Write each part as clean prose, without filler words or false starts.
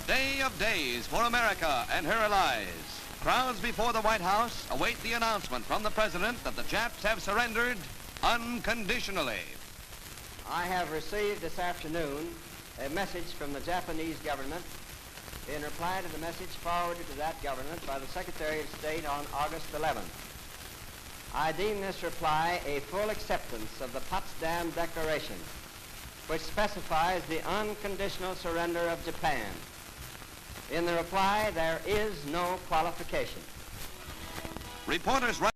day of days for America and her allies. Crowds before the White House await the announcement from the President that the Japs have surrendered unconditionally. I have received this afternoon a message from the Japanese government in reply to the message forwarded to that government by the Secretary of State on August 11th. I deem this reply a full acceptance of the Potsdam Declaration, which specifies the unconditional surrender of Japan. In the reply, there is no qualification. Reporters right.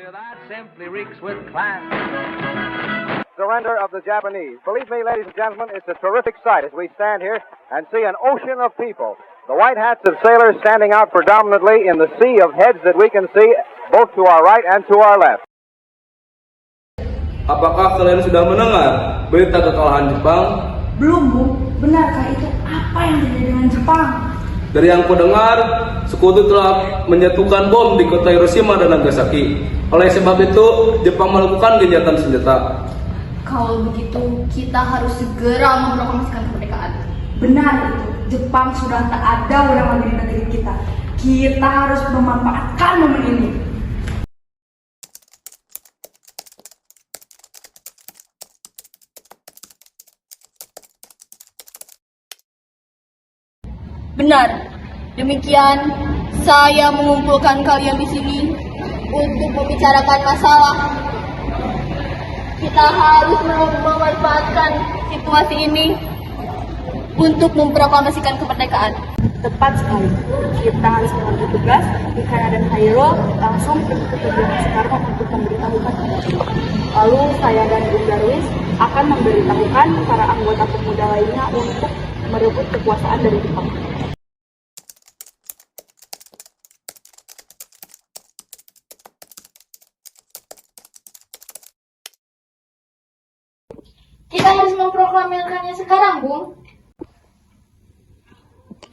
That simply reeks with class. Surrender of the Japanese. Believe me, ladies and gentlemen, it's a terrific sight as we stand here and see an ocean of people. The white hats of sailors standing out predominantly in the sea of heads that we can see both to our right and to our left. Apakah kalian sudah mendengar berita kekalahan Jepang? Belum, Bu. Benarkah itu? Apa yang terjadi dengan Jepang? Dari yang kudengar, sekutu telah menjatuhkan bom di kota Hiroshima dan Nagasaki. Oleh sebab itu, Jepang melakukan gencatan senjata. Kalau begitu, kita harus segera memproklamasikan kemerdekaan. Benar itu. Jepang sudah tak ada ulama di negeri kita. Kita harus memanfaatkan momen ini. Benar. Demikian, saya mengumpulkan kalian di sini untuk membicarakan masalah. Kita harus memanfaatkan situasi ini untuk memproklamasikan kemerdekaan. Tepat sekali. Kita harus mengambil tugas. Mikaya dan Hairo langsung pergi ke tujuan sekarang untuk memberitahukan. Lalu saya dan Bung Darwis akan memberitahukan para anggota pemuda lainnya untuk merebut kekuasaan dari Jepang. Kita harus memproklamirkannya sekarang, Bung.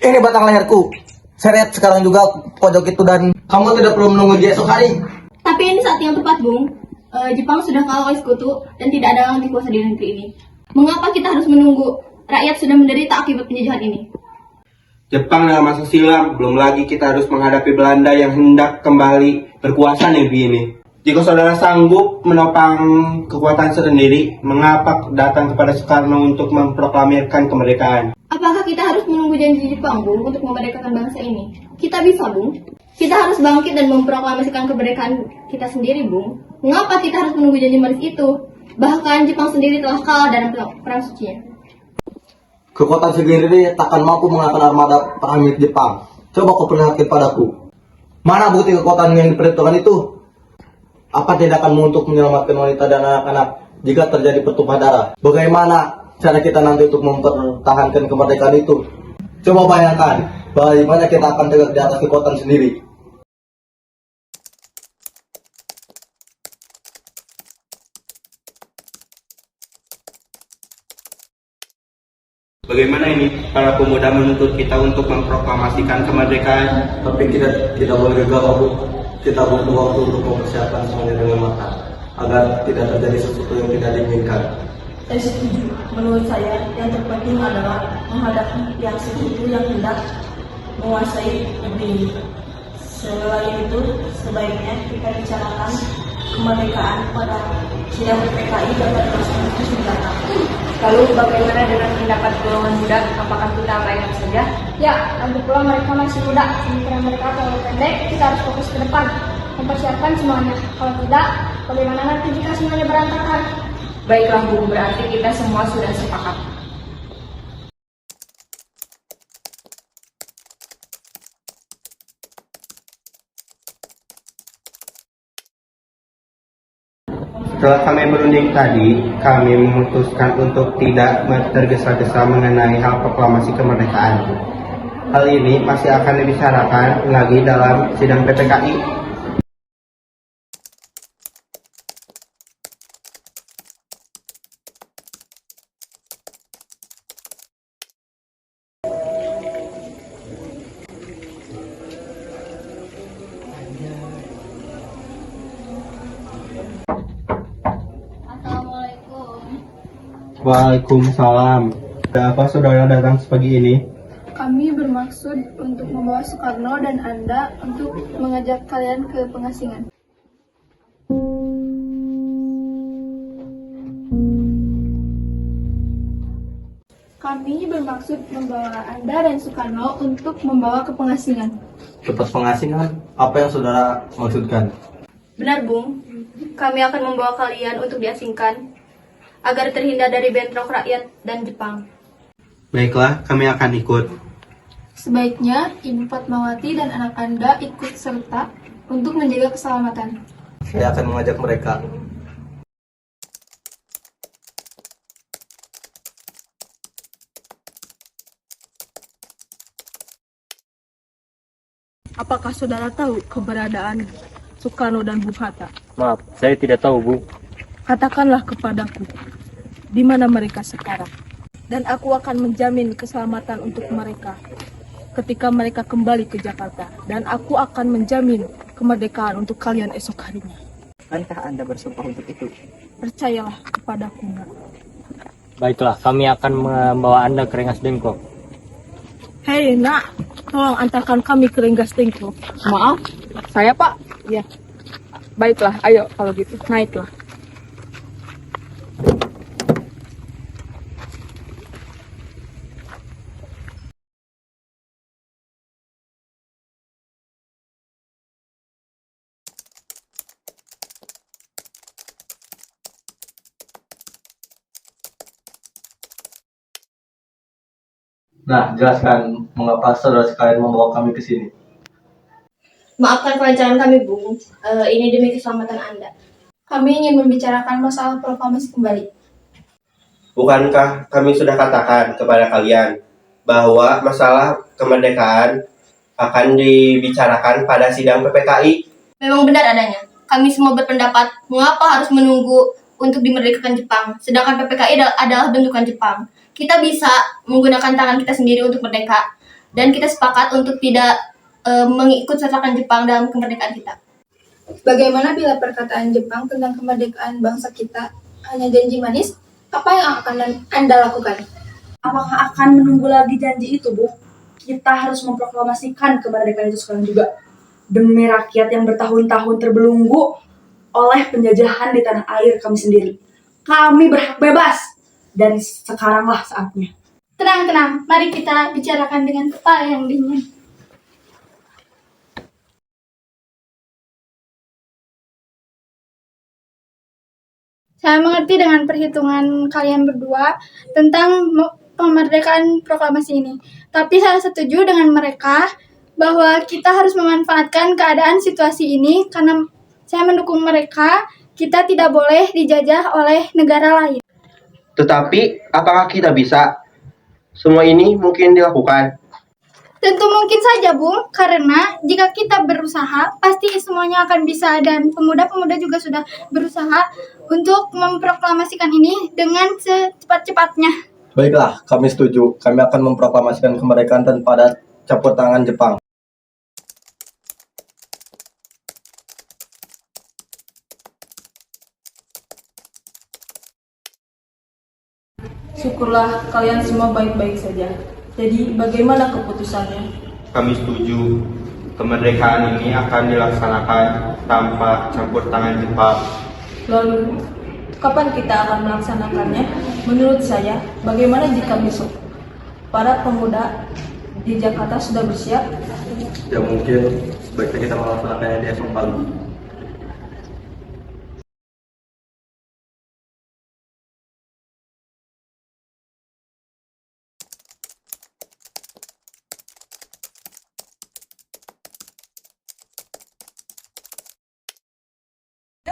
Ini batang leherku. Seret sekarang juga pojok itu dan kamu tidak perlu menunggu dia esok hari. Tapi ini saat yang tepat, Bung. Jepang sudah kalah oleh sekutu dan tidak ada lagi kuasa di negeri ini. Mengapa kita harus menunggu? Rakyat sudah menderita akibat penjajahan ini. Jepang dalam masa silam, belum lagi kita harus menghadapi Belanda yang hendak kembali berkuasa negeri ini. Jika saudara sanggup menopang kekuatan sendiri, mengapa datang kepada Soekarno untuk memproklamirkan kemerdekaan? Apakah kita harus menunggu janji Jepang, Bung, untuk memerdekakan bangsa ini? Kita bisa, Bung. Kita harus bangkit dan memproklamasikan kemerdekaan kita sendiri, Bung. Mengapa kita harus menunggu janji manis itu? Bahkan Jepang sendiri telah kalah dalam perang suci. Kekuatan sendiri takkan mampu mengalahkan armada perang milik Jepang. Coba kau perlihatkan padaku. Mana bukti kekuatan yang diperhitungkan itu? Apa tindakanmu untuk menyelamatkan wanita dan anak-anak jika terjadi pertumpahan darah? Bagaimana cara kita nanti untuk mempertahankan kemerdekaan itu? Coba bayangkan, bagaimana kita akan tegak di atas kekuatan sendiri. Bagaimana ini para pemuda menuntut kita untuk memproklamasikan kemerdekaan? Tapi kita tidak boleh gegabah, Bu. Kita butuh waktu untuk mempersiapkan semuanya dengan matang agar tidak terjadi sesuatu yang tidak diinginkan. Saya setuju. Menurut saya, yang terpenting adalah menghadapi yang sekutu yang hendak menguasai negeri ini. Selain itu, sebaiknya kita bicarakan kemerdekaan pada sidang PKI dapat konstitusi mendatang. Lalu bagaimana dengan tindakan golongan muda? Apakah kita abaikan saja? Ya, lagi pula mereka masih muda. Sementara mereka terlalu pendek, kita harus fokus ke depan. Mempersiapkan semuanya. Kalau tidak, bagaimana nanti jika semuanya berantakan? Baiklah, Bu. Berarti kita semua sudah sepakat. Setelah kami berunding tadi, kami memutuskan untuk tidak tergesa-gesa mengenai hal proklamasi kemerdekaan. Hal ini masih akan dibicarakan lagi dalam sidang PPKI. Assalamualaikum. Waalaikumsalam. Ada apa saudara datang sepagi ini? Kami bermaksud untuk membawa Soekarno dan Anda untuk mengajak kalian ke pengasingan. Kami bermaksud membawa Anda dan Soekarno untuk membawa ke pengasingan. Tempat pengasingan, apa yang saudara maksudkan? Benar, Bung. Kami akan membawa kalian untuk diasingkan agar terhindar dari bentrok rakyat dan Jepang. Baiklah, kami akan ikut. Sebaiknya Ibu Fatmawati dan anak Anda ikut serta untuk menjaga keselamatan. Saya akan mengajak mereka. Apakah saudara tahu keberadaan Soekarno dan Bung Hatta? Maaf, saya tidak tahu, Bu. Katakanlah kepadaku, di mana mereka sekarang? Dan aku akan menjamin keselamatan untuk mereka ketika mereka kembali ke Jakarta. Dan aku akan menjamin kemerdekaan untuk kalian esok harinya. Bukankah Anda bersumpah untuk itu? Percayalah kepadaku, Nak. Baiklah, kami akan membawa Anda ke Rengas Dengklok. Hei, Nak, tolong antarkan kami ke Rengas Dengklok. Maaf, saya Pak. Ya. Baiklah, ayo kalau gitu, naiklah. Nah, jelaskan mengapa saudara sekalian membawa kami ke sini. Maafkan kelancaran kami, Bung. Ini demi keselamatan Anda. Kami ingin membicarakan masalah proklamasi kembali. Bukankah kami sudah katakan kepada kalian bahwa masalah kemerdekaan akan dibicarakan pada sidang PPKI? Memang benar adanya. Kami semua berpendapat mengapa harus menunggu untuk dimerdekakan Jepang, sedangkan PPKI adalah bentukan Jepang. Kita bisa menggunakan tangan kita sendiri untuk merdeka, dan kita sepakat untuk tidak mengikut sertakan Jepang dalam kemerdekaan kita. Bagaimana bila perkataan Jepang tentang kemerdekaan bangsa kita hanya janji manis? Apa yang akan Anda lakukan? Apakah akan menunggu lagi janji itu, Bu? Kita harus memproklamasikan kemerdekaan itu sekarang juga. Demi rakyat yang bertahun-tahun terbelenggu oleh penjajahan di tanah air kami sendiri. Kami berhak bebas. Dan sekaranglah saatnya. Tenang. Mari kita bicarakan dengan kepala yang dingin. Saya mengerti dengan perhitungan kalian berdua tentang kemerdekaan proklamasi ini. Tapi saya setuju dengan mereka bahwa kita harus memanfaatkan keadaan situasi ini karena saya mendukung mereka. Kita tidak boleh dijajah oleh negara lain. Tetapi, apakah kita bisa? Semua ini mungkin dilakukan. Tentu mungkin saja, Bung, karena jika kita berusaha, pasti semuanya akan bisa, dan pemuda-pemuda juga sudah berusaha untuk memproklamasikan ini dengan secepat-cepatnya. Baiklah, kami setuju. Kami akan memproklamasikan kemerdekaan tanpa ada campur tangan Jepang. Syukurlah kalian semua baik-baik saja. Jadi bagaimana keputusannya? Kami setuju. Kemerdekaan ini akan dilaksanakan tanpa campur tangan Jepang. Lalu, kapan kita akan melaksanakannya? Menurut saya, bagaimana jika besok para pemuda di Jakarta sudah bersiap? Ya mungkin sebaiknya kita melaksanakannya di esok pagi.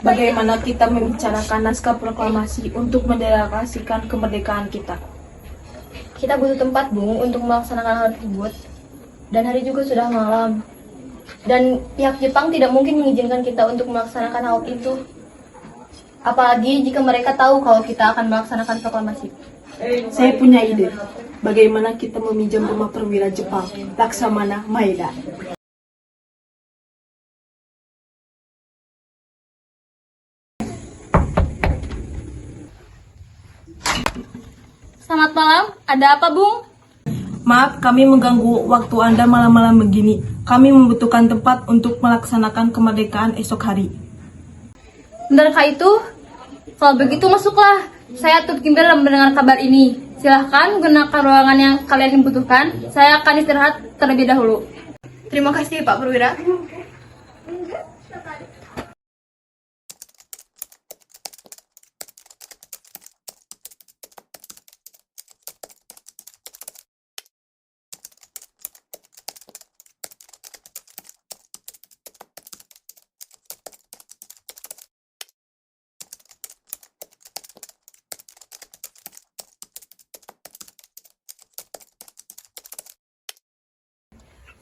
Bagaimana kita membicarakan naskah proklamasi untuk mendeklarasikan kemerdekaan kita? Kita butuh tempat, Bung, untuk melaksanakan hal tersebut. Dan hari juga sudah malam. Dan pihak Jepang tidak mungkin mengizinkan kita untuk melaksanakan hal itu. Apalagi jika mereka tahu kalau kita akan melaksanakan proklamasi. Saya punya ide. Bagaimana kita meminjam rumah perwira Jepang, Laksamana Maeda. Selamat malam, ada apa, Bung? Maaf, kami mengganggu waktu Anda malam-malam begini. Kami membutuhkan tempat untuk melaksanakan kemerdekaan esok hari. Benarkah itu? Kalau begitu masuklah. Saya turut gembira mendengar kabar ini. Silahkan gunakan ruangan yang kalian butuhkan. Saya akan istirahat terlebih dahulu. Terima kasih, Pak Perwira.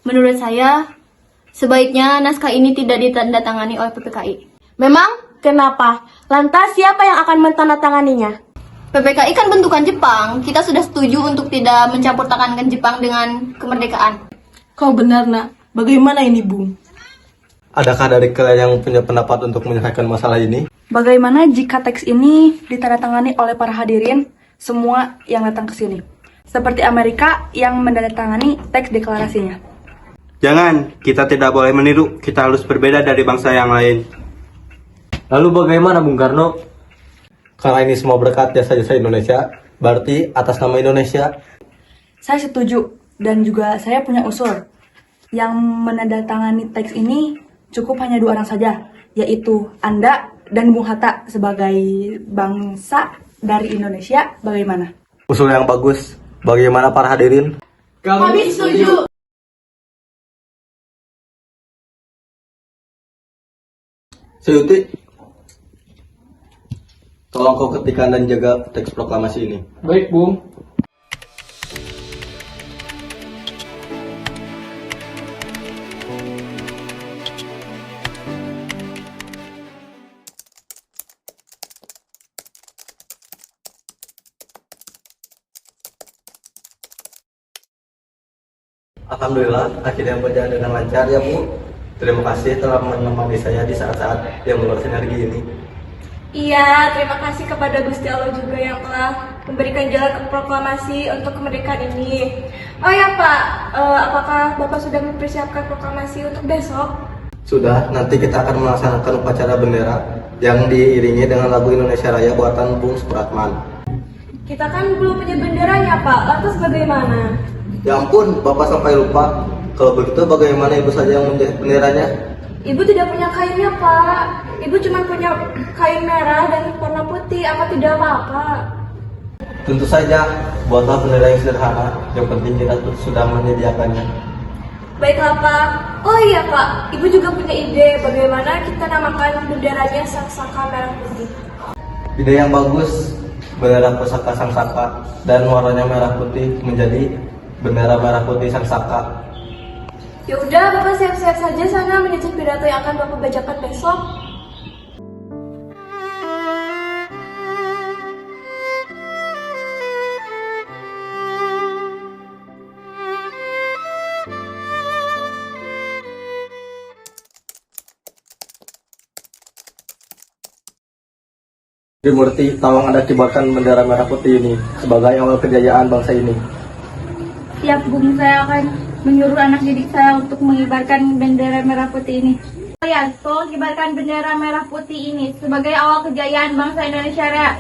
Menurut saya, sebaiknya naskah ini tidak ditandatangani oleh PPKI. Memang? Kenapa? Lantas siapa yang akan mentandatanganinya? PPKI kan bentukan Jepang. Kita sudah setuju untuk tidak mencampur tangankan Jepang dengan kemerdekaan. Kau benar, Nak. Bagaimana ini, Bung? Adakah dari kalian yang punya pendapat untuk menyelesaikan masalah ini? Bagaimana jika teks ini ditandatangani oleh para hadirin semua yang datang ke sini? Seperti Amerika yang menandatangani teks deklarasinya. Jangan, kita tidak boleh meniru. Kita harus berbeda dari bangsa yang lain. Lalu bagaimana Bung Karno? Karena ini semua berkat jasa-jasa Indonesia, berarti atas nama Indonesia. Saya setuju, dan juga saya punya usul. Yang menandatangani teks ini cukup hanya 2 orang saja, yaitu Anda dan Bung Hatta sebagai bangsa dari Indonesia. Bagaimana? Usul yang bagus. Bagaimana para hadirin? Kami setuju. Seyuti, tolong kau ketikkan dan jaga teks proklamasi ini. Baik, Bung. Alhamdulillah, akhirnya berjalan dengan lancar ya Bu. Terima kasih telah menemani saya di saat-saat yang menguras energi ini. Iya, terima kasih kepada Gusti Allah juga yang telah memberikan jalan ke proklamasi untuk kemerdekaan ini. Oh ya Pak, apakah Bapak sudah mempersiapkan proklamasi untuk besok? Sudah, nanti kita akan melaksanakan upacara bendera yang diiringi dengan lagu Indonesia Raya buatan Bung Supratman. Kita kan belum punya benderanya Pak, lantas bagaimana? Ya ampun, Bapak sampai lupa. Kalau begitu bagaimana ibu saja yang menjahit benderanya? Ibu tidak punya kainnya Pak, Ibu cuma punya kain merah dan warna putih, apa tidak apa-apa? Tentu saja, buatlah bendera yang sederhana. Yang penting kita sudah menyediakannya. Baiklah Pak. Oh iya Pak, Ibu juga punya ide bagaimana kita namakan benderanya Sangsaka Merah Putih. Ide yang bagus. Bendera pusaka Sangsaka dan warnanya merah putih menjadi bendera merah putih Sangsaka. Ya udah, Bapak siap-siap saja sana menyusun pidato yang akan Bapak bacakan besok. Trimurti, tolong Anda kibarkan bendera merah putih ini sebagai awal kejayaan bangsa ini. Siap Bung, saya akan menyuruh anak didik saya untuk mengibarkan bendera merah putih ini. Kalian, tolong kibarkan bendera merah putih ini sebagai awal kejayaan bangsa Indonesia Raya.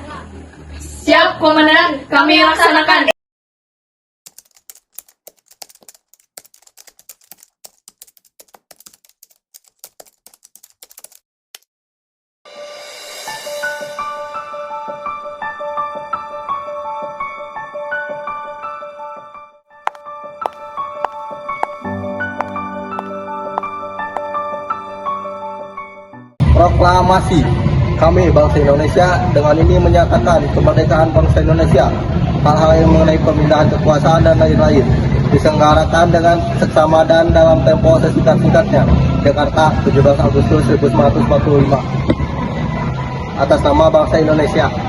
Siap, Komandan. Kami laksanakan. Proklamasi. Kami bangsa Indonesia dengan ini menyatakan kemerdekaan bangsa Indonesia. Hal-hal yang mengenai pemindahan kekuasaan dan lain-lain diselenggarakan dengan seksama dan dalam tempo sesingkat-singkatnya. Jakarta, 17 Agustus 1945. Atas nama bangsa Indonesia.